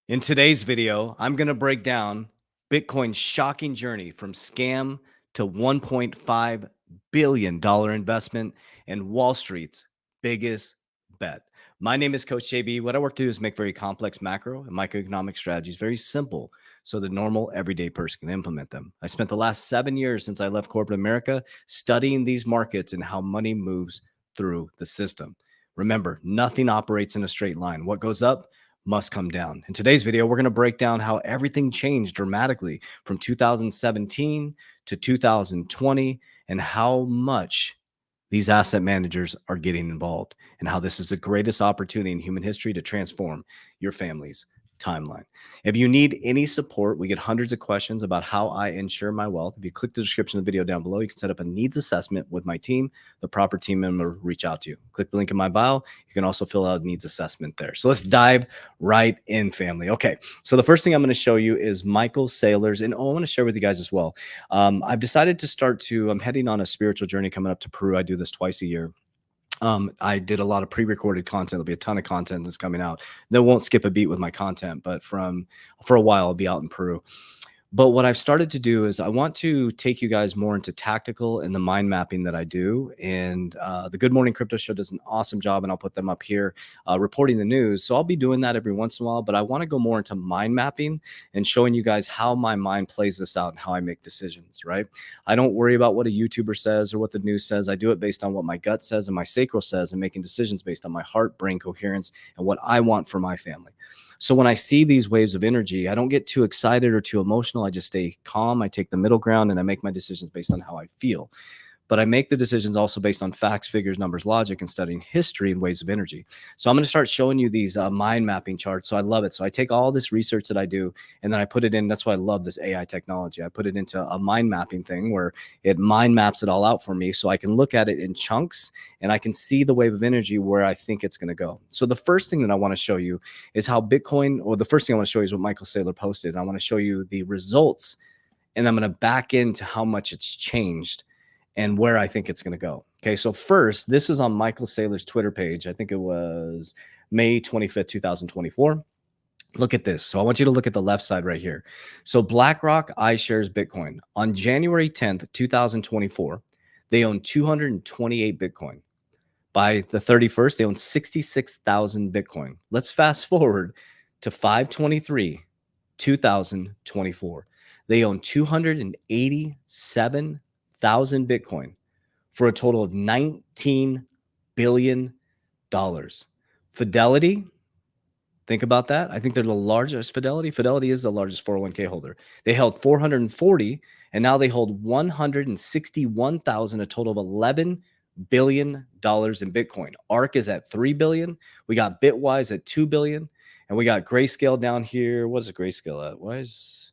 In today's video, I'm going to break down Bitcoin's shocking journey from scam to $1.5 billion investment and Wall Street's biggest bet. My name is Coach JB. What I work to do is make very complex macro and microeconomic strategies very simple so the normal everyday person can implement them. I spent the last 7 years since I left corporate America studying these markets and how money moves through the system. Remember, nothing operates in a straight line. What goes up must come down. In today's video, we're going to break down how everything changed dramatically from 2017 to 2020 and how much these asset managers are getting involved and how this is the greatest opportunity in human history to transform your family's timeline. If you need any support, we get hundreds of questions about how I ensure my wealth. If you click the description of the video down below, you can set up a needs assessment with my team. The proper team member will reach out to you. Click the link in my bio. You can also fill out a needs assessment there. So let's dive right in, family. Okay, so the first thing I'm going to show you is Michael Saylor's, and I want to share with you guys as well. I've decided to I'm heading on a spiritual journey coming up to Peru. I do this twice a year. I did a lot of pre-recorded content. There'll be a ton of content that's coming out. That won't skip a beat with my content, but for a while I'll be out in Peru. But what I've started to do is I want to take you guys more into tactical and the mind mapping that I do. And the Good Morning Crypto Show does an awesome job, and I'll put them up here reporting the news. So I'll be doing that every once in a while, but I want to go more into mind mapping and showing you guys how my mind plays this out and how I make decisions, right? I don't worry about what a YouTuber says or what the news says. I do it based on what my gut says and my sacral says, and making decisions based on my heart, brain coherence, and what I want for my family. So when I see these waves of energy, I don't get too excited or too emotional. I just stay calm. I take the middle ground and I make my decisions based on how I feel. But I make the decisions also based on facts, figures, numbers, logic, and studying history and waves of energy. So I'm going to start showing you these mind mapping charts. So I love it. So I take all this research that I do and then I put it in. That's why I love this AI technology. I put it into a mind mapping thing where it mind maps it all out for me so I can look at it in chunks and I can see the wave of energy where I think it's going to go. So the first thing that I want to show you is how Bitcoin, or the first thing I want to show you is what Michael Saylor posted. And I want to show you the results, and I'm going to back into how much it's changed and where I think it's going to go. Okay, so first, this is on Michael Saylor's Twitter page. I think it was May 25th, 2024. Look at this. So I want you to look at the left side right here. So BlackRock iShares Bitcoin on January 10th, 2024, they own 228 Bitcoin. By the 31st, they own 66,000 Bitcoin. Let's fast forward to 5/23, 2024. They own 287,000 Bitcoin for a total of $19 billion. Fidelity, think about that. I think they're the largest. Fidelity is the largest 401k holder. They held 440, and now they hold 161,000, a total of $11 billion in Bitcoin. ARK is at 3 billion. We got Bitwise at 2 billion, and we got Grayscale down here. What is Grayscale at? Why is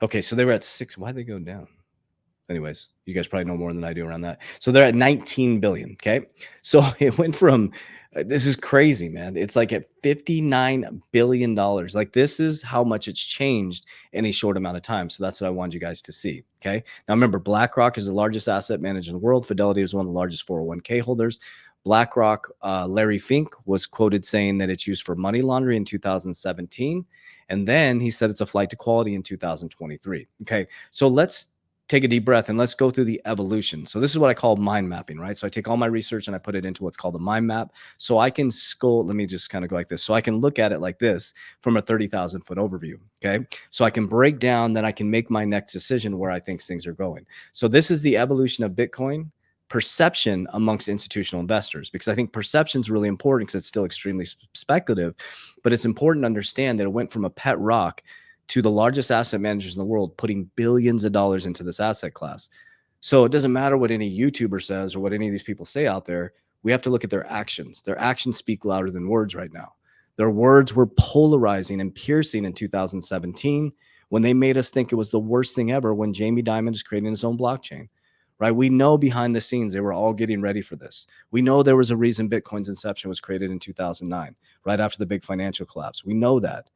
okay? So they were at 6. Why'd they go down? Anyways, you guys probably know more than I do around that. So they're at 19 billion. Okay. So it went from, this is crazy, man. It's like at $59 billion. Like, this is how much it's changed in a short amount of time. So that's what I wanted you guys to see. Okay. Now remember, BlackRock is the largest asset manager in the world. Fidelity is one of the largest 401k holders. BlackRock, Larry Fink was quoted saying that it's used for money laundering in 2017. And then he said it's a flight to quality in 2023. Okay. So let's take a deep breath and let's go through the evolution. So this is what I call mind mapping, right? So I take all my research and I put it into what's called a mind map. So I can let me just kind of go like this. So I can look at it like this from a 30,000 foot overview. Okay. So I can break down, then I can make my next decision where I think things are going. So this is the evolution of Bitcoin perception amongst institutional investors, because I think perception is really important because it's still extremely speculative, but it's important to understand that it went from a pet rock to the largest asset managers in the world putting billions of dollars into this asset class. So it doesn't matter what any YouTuber says or what any of these people say out there. We have to look at their actions. Their actions speak louder than words right now. Their words were polarizing and piercing in 2017 when they made us think it was the worst thing ever when Jamie Dimon is creating his own blockchain, right? We know behind the scenes they were all getting ready for this. We know there was a reason Bitcoin's inception was created in 2009, right after the big financial collapse. We know that.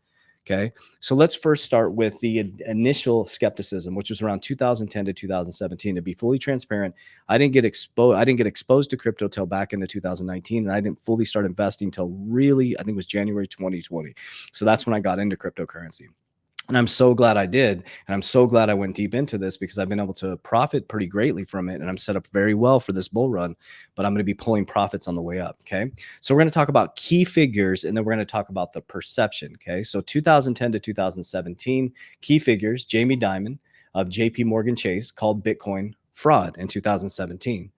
Okay. So let's first start with the initial skepticism, which was around 2010 to 2017. To be fully transparent, I didn't get exposed. I didn't get exposed to crypto till back into 2019, and I didn't fully start investing till really, I think it was January 2020. So that's when I got into cryptocurrency. And I'm so glad I did. And I'm so glad I went deep into this because I've been able to profit pretty greatly from it. And I'm set up very well for this bull run, but I'm going to be pulling profits on the way up. Okay. So we're going to talk about key figures and then we're going to talk about the perception. Okay. So 2010 to 2017, key figures, Jamie Dimon of JP Morgan Chase called Bitcoin fraud in 2017.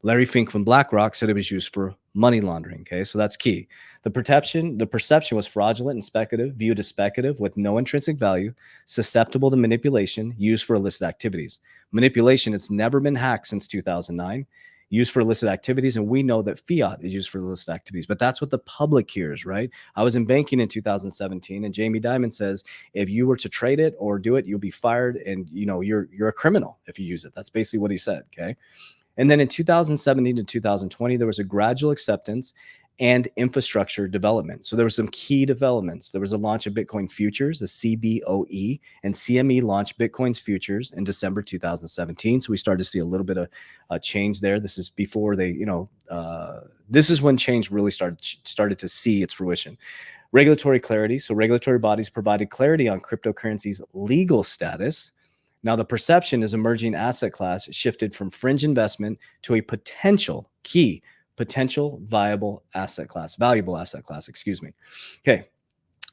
Larry Fink from BlackRock said it was used for money laundering. Okay, so that's key. The perception was fraudulent and speculative, viewed as speculative with no intrinsic value, susceptible to manipulation, used for illicit activities. Manipulation, it's never been hacked since 2009, used for illicit activities. And we know that fiat is used for illicit activities, but that's what the public hears, right? I was in banking in 2017 and Jamie Dimon says, if you were to trade it or do it, you'll be fired. And you're a criminal if you use it. That's basically what he said. Okay. And then in 2017 to 2020, there was a gradual acceptance and infrastructure development. So there were some key developments. There was a launch of Bitcoin futures, the CBOE, and CME launched Bitcoin's futures in December 2017. So we started to see a little bit of change there. This is before this is when change really started to see its fruition. Regulatory clarity. So regulatory bodies provided clarity on cryptocurrency's legal status. Now, the perception is emerging asset class shifted from fringe investment to a potential valuable asset class, excuse me. Okay.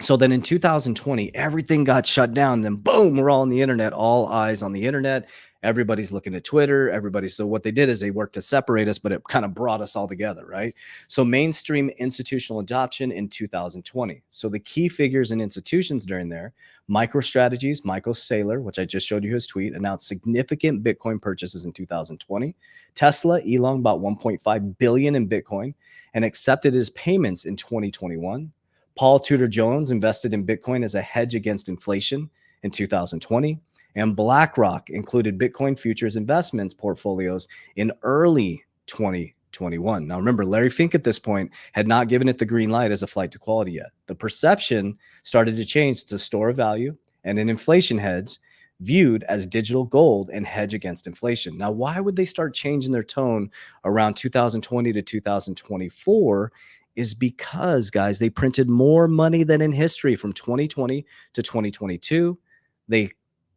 So then in 2020, everything got shut down. Then boom, we're all on the internet, all eyes on the internet. Everybody's looking at Twitter. So what they did is they worked to separate us, but it kind of brought us all together, right? So mainstream institutional adoption in 2020. So the key figures and institutions during there, MicroStrategies, Michael Saylor, which I just showed you his tweet, announced significant Bitcoin purchases in 2020. Tesla, Elon bought 1.5 billion in Bitcoin and accepted his payments in 2021. Paul Tudor Jones invested in Bitcoin as a hedge against inflation in 2020. And BlackRock included Bitcoin futures investments portfolios in early 2021. Now, remember, Larry Fink at this point had not given it the green light as a flight to quality yet. The perception started to change to store of value and an inflation hedge viewed as digital gold and hedge against inflation. Now, why would they start changing their tone around 2020 to 2024? Is because, guys, they printed more money than in history from 2020 to 2022. They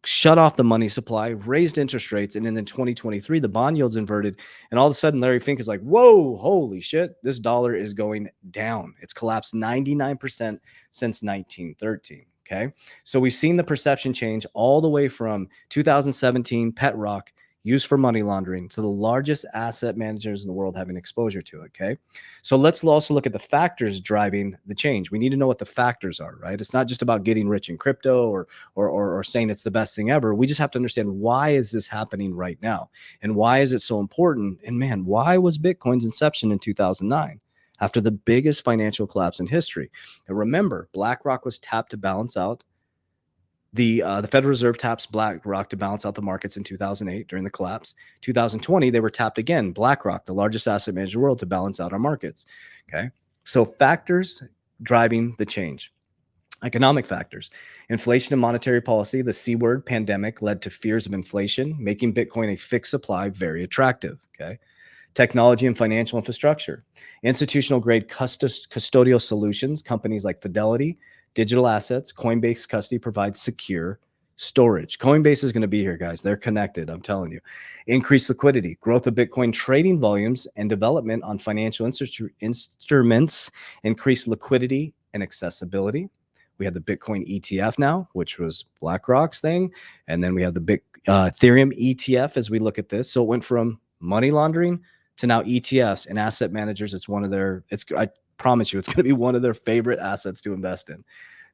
shut off the money supply, raised interest rates, and then in 2023, the bond yields inverted. And all of a sudden, Larry Fink is like, whoa, holy shit, this dollar is going down. It's collapsed 99% since 1913. Okay. So we've seen the perception change all the way from 2017, Pet Rock, used for money laundering, to the largest asset managers in the world having exposure to it. Okay. So let's also look at the factors driving the change. We need to know what the factors are, right? It's not just about getting rich in crypto or saying it's the best thing ever. We just have to understand, why is this happening right now? And why is it so important? And man, why was Bitcoin's inception in 2009? After the biggest financial collapse in history. And remember, BlackRock was tapped to balance out the Federal Reserve taps BlackRock to balance out the markets in 2008 during the collapse. 2020, they were tapped again, BlackRock, the largest asset manager in the world, to balance out our markets. Okay. So factors driving the change. Economic factors. Inflation and monetary policy, the C word, pandemic, led to fears of inflation, making Bitcoin a fixed supply very attractive. Okay. Technology and financial infrastructure. Institutional grade custodial solutions, companies like Fidelity, digital assets, Coinbase custody provides secure storage. Coinbase is going to be here, guys. They're connected, I'm telling you. Increased liquidity, growth of Bitcoin trading volumes and development on financial instruments, increased liquidity and accessibility. We have the Bitcoin ETF now, which was BlackRock's thing. And then we have the Ethereum ETF as we look at this. So it went from money laundering to now ETFs and asset managers. I promise you, it's going to be one of their favorite assets to invest in.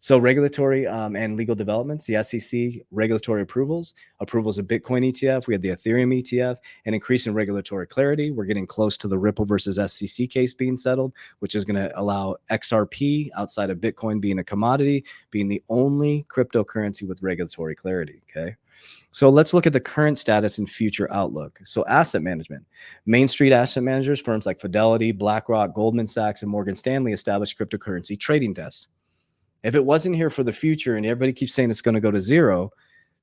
So regulatory and legal developments, the SEC regulatory approvals of Bitcoin ETF. We had the Ethereum ETF, and increase in regulatory clarity. We're getting close to the Ripple versus SEC case being settled, which is going to allow XRP, outside of Bitcoin being a commodity, being the only cryptocurrency with regulatory clarity. Okay. So let's look at the current status and future outlook. So asset management. Main Street asset managers, firms like Fidelity, BlackRock, Goldman Sachs, and Morgan Stanley established cryptocurrency trading desks. If it wasn't here for the future and everybody keeps saying it's going to go to zero,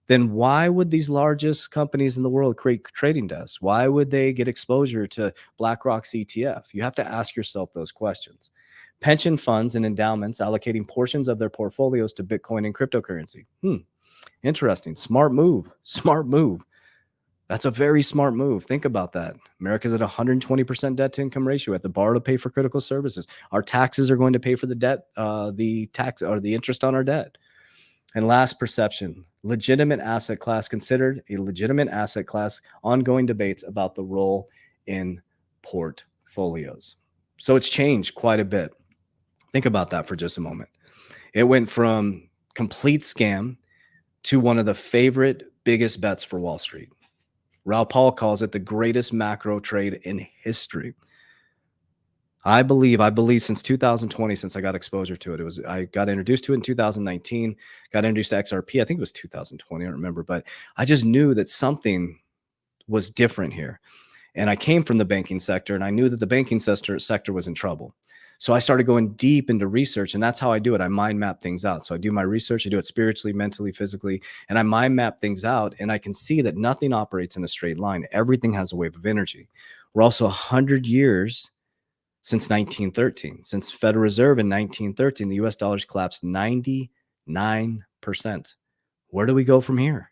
then why would these largest companies in the world create trading desks? Why would they get exposure to BlackRock's ETF? You have to ask yourself those questions. Pension funds and endowments allocating portions of their portfolios to Bitcoin and cryptocurrency. Interesting. Smart move. Smart move. That's a very smart move. Think about that. America's at 120% debt to income ratio. We have to borrow to pay for critical services. Our taxes are going to pay for the debt, the tax or the interest on our debt. And last, perception. Legitimate asset class, considered a legitimate asset class. Ongoing debates about the role in portfolios. So it's changed quite a bit. Think about that for just a moment. It went from complete scam to one of the favorite biggest bets for Wall Street. Raoul Pal calls it the greatest macro trade in history. I believe since 2020, since I got exposure to it, I got introduced to it in 2019, got introduced to XRP. I think it was 2020. I don't remember, but I just knew that something was different here. And I came from the banking sector, and I knew that the banking sector was in trouble. So I started going deep into research, and that's how I do it. I mind map things out. So I do my research, I do it spiritually, mentally, physically, and I mind map things out, and I can see that nothing operates in a straight line. Everything has a wave of energy. We're also 100 years since 1913. Since Federal Reserve in 1913, the US dollar's collapsed 99%. Where do we go from here?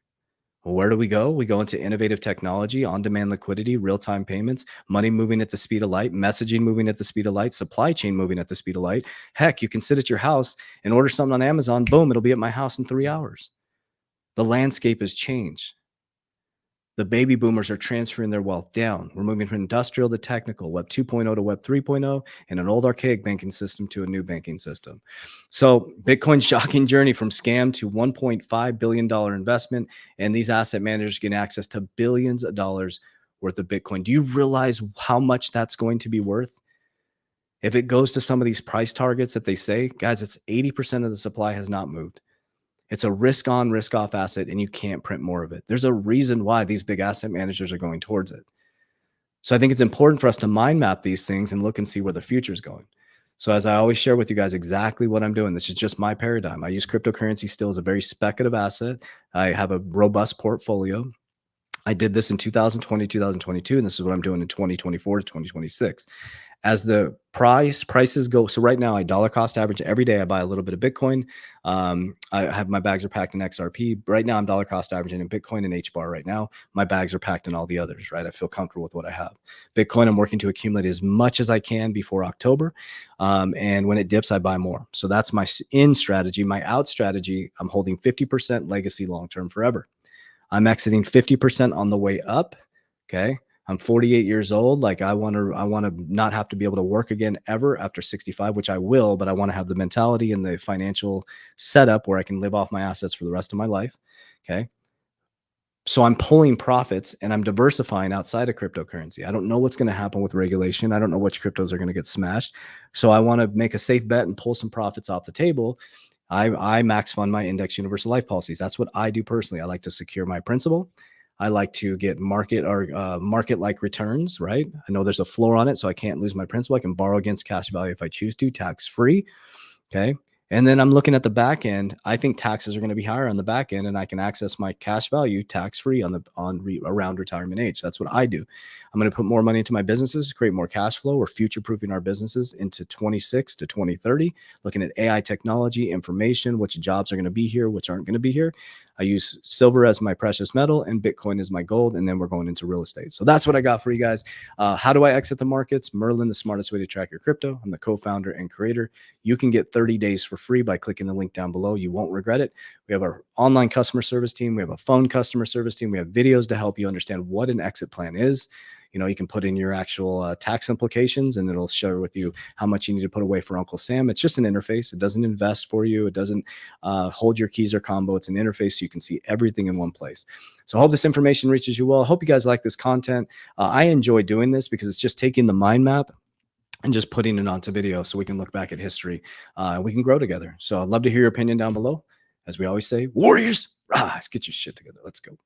Well, where do we go? We go into innovative technology, on-demand liquidity, real-time payments, money moving at the speed of light, messaging moving at the speed of light, supply chain moving at the speed of light. Heck, you can sit at your house and order something on Amazon. Boom, it'll be at my house in 3 hours. The landscape has changed. The baby boomers are transferring their wealth down. We're moving from industrial to technical, Web 2.0 to Web 3.0, and an old archaic banking system to a new banking system. So Bitcoin's shocking journey from scam to $1.5 billion investment, and these asset managers get access to billions of dollars worth of Bitcoin. Do you realize how much that's going to be worth? If it goes to some of these price targets that they say, guys, it's 80% of the supply has not moved. It's a risk on, risk off asset, and you can't print more of it. There's a reason why these big asset managers are going towards it. So I think it's important for us to mind map these things and look and see where the future is going. So as I always share with you guys exactly what I'm doing, this is just my paradigm. I use cryptocurrency still as a very speculative asset. I have a robust portfolio. I did this in 2020, 2022, and this is what I'm doing in 2024 to 2026. As the prices go, so right now I dollar cost average every day. I buy a little bit of Bitcoin. I have my bags are packed in XRP. Right now I'm dollar cost averaging in Bitcoin and HBAR. Right now my bags are packed in all the others. Right, I feel comfortable with what I have. Bitcoin, I'm working to accumulate as much as I can before October, and when it dips, I buy more. So that's my in strategy. My out strategy, I'm holding 50% legacy long term forever. I'm exiting 50% on the way up. Okay. I'm 48 years old. Like I want to not have to be able to work again ever after 65, which I will, but I want to have the mentality and the financial setup where I can live off my assets for the rest of my life. Okay. So I'm pulling profits and I'm diversifying outside of cryptocurrency. I don't know what's going to happen with regulation. I don't know which cryptos are going to get smashed. So I want to make a safe bet and pull some profits off the table. I max fund my index universal life policies. That's what I do personally. I like to secure my principal. I like to get market like returns, right? I know there's a floor on it, so I can't lose my principal. I can borrow against cash value if I choose to, tax free. Okay. And then I'm looking at the back end. I think taxes are going to be higher on the back end, and I can access my cash value tax free around retirement age. That's what I do. I'm going to put more money into my businesses, create more cash flow. We're future proofing our businesses into 26 to 2030, looking at AI technology, information, which jobs are going to be here, which aren't going to be here. I use silver as my precious metal and Bitcoin as my gold. And then we're going into real estate. So that's what I got for you guys. How do I exit the markets? Merlin, the smartest way to track your crypto. I'm the co-founder and creator. You can get 30 days for free by clicking the link down below. You won't regret it. We have our online customer service team. We have a phone customer service team. We have videos to help you understand what an exit plan is. You know, you can put in your actual tax implications, and it'll share with you how much you need to put away for Uncle Sam. It's just an interface. It doesn't invest for you. It doesn't hold your keys or combo. It's an interface so you can see everything in one place. So I hope this information reaches you well. I hope you guys like this content. I enjoy doing this because it's just taking the mind map and just putting it onto video so we can look back at history and we can grow together. So I'd love to hear your opinion down below. As we always say, warriors, rise, get your shit together. Let's go.